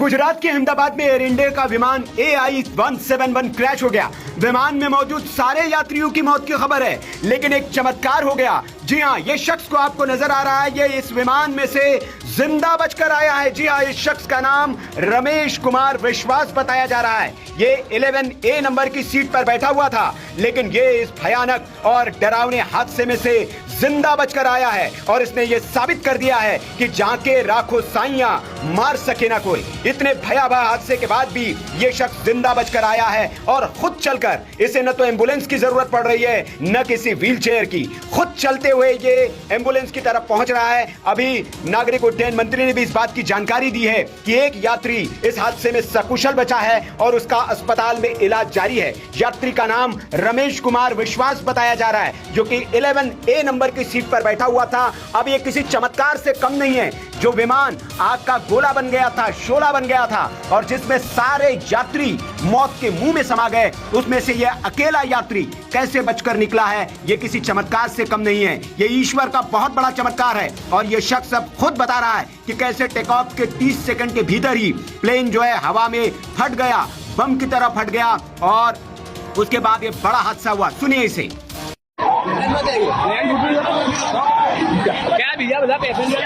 गुजरात के अहमदाबाद में air India का विमान AI-171 क्रैश हो गया। विमान में मौजूद सारे यात्रियों की मौत की खबर है, लेकिन एक चमत्कार हो गया। जी हाँ, ये शख्स को आपको नजर आ रहा है, ये इस विमान में से जिंदा बचकर आया है। जी हाँ, इस शख्स का नाम रमेश कुमार विश्वास बताया जा रहा है। ये 11A नंबर की सीट पर बैठा हुआ था, लेकिन ये इस भयानक और डरावने हादसे में से जिंदा बचकर आया है और इसने ये साबित कर दिया है कि जाके राखो साइयां मार सके ना कोई। इतने भयावह हादसे के बाद भी ये शख्स जिंदा बचकर आया है और खुद चलकर, इसे न तो एम्बुलेंस की जरूरत पड़ रही है न किसी व्हीलचेयर की, खुद चलते हुए ये एम्बुलेंस की तरफ पहुंच रहा है। अभी नागरिक उड्डयन मंत्री ने भी इस बात की जानकारी दी है कि एक यात्री इस हादसे में सकुशल बचा है और उसका अस्पताल में इलाज जारी है। यात्री का नाम रमेश कुमार विश्वास बताया जा रहा है, जो कि 11A नंबर की सीट पर बैठा हुआ था। अब ये किसी चमत्कार से कम नहीं है। जो विमान आग का गोला बन गया था, शोला बन गया था और जिसमें सारे यात्री मौत के मुंह में समा गए, उसमें से ये अकेला यात्री कैसे बचकर निकला है, ये किसी चमत्कार से कम नहीं है। ये ईश्वर का बहुत बड़ा चमत्कार है और ये शख्स अब खुद बता रहा है कि कैसे टेक ऑफ के 30 सेकंड के भीतर ही प्लेन जो है हवा में फट गया, बम की तरह फट गया और उसके बाद ये बड़ा हादसा हुआ। सुनिए इसे। क्या भैया बता पैसेंजर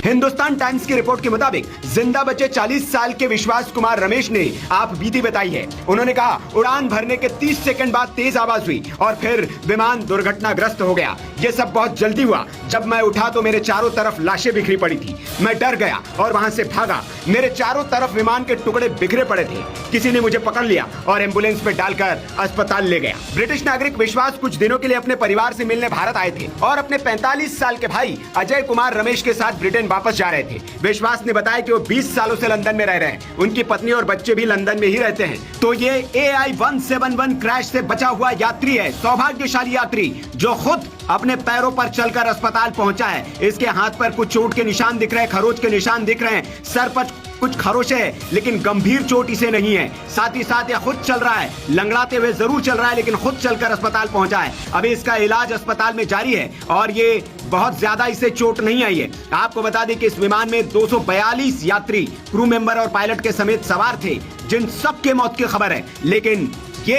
हिंदुस्तान टाइम्स की रिपोर्ट के मुताबिक जिंदा बचे 40 साल के विश्वास कुमार रमेश ने आप बीती बताई है। उन्होंने कहा, उड़ान भरने के 30 सेकंड बाद तेज आवाज हुई और फिर विमान दुर्घटनाग्रस्त हो गया। ये सब बहुत जल्दी हुआ। जब मैं उठा तो मेरे चारों तरफ लाशें बिखरी पड़ी थी। मैं डर गया और वहां से भागा। मेरे चारों तरफ विमान के टुकड़े बिखरे पड़े थे। किसी ने मुझे पकड़ लिया और एम्बुलेंस में डालकर अस्पताल ले गया। ब्रिटिश नागरिक विश्वास कुछ दिनों के लिए अपने परिवार से मिलने भारत आए थे और अपने 45 साल के भाई अजय कुमार रमेश के साथ ब्रिटेन वापस जा रहे थे। विश्वास ने बताया कि वो 20 सालों से लंदन में रह रहे हैं। उनकी पत्नी और बच्चे भी लंदन में ही रहते हैं। तो ये AI-171 क्रैश से बचा हुआ यात्री है, सौभाग्यशाली यात्री जो खुद अपने पैरों पर चलकर अस्पताल पहुंचा है। इसके हाथ पर कुछ चोट के निशान दिख रहे हैं, खरोच के निशान दिख रहे हैं, सर पर कुछ खरोच है, लेकिन गंभीर चोट इसे नहीं है। साथ ही साथ यह खुद चल रहा है, लंगड़ाते हुए जरूर चल रहा है, लेकिन खुद चलकर अस्पताल पहुंचा है। अभी इसका इलाज अस्पताल में जारी है और ये बहुत ज्यादा इसे चोट नहीं आई है। आपको बता दें कि इस विमान में 242 यात्री, क्रू मेंबर और पायलट के समेत सवार थे, जिन सबके मौत की खबर है, लेकिन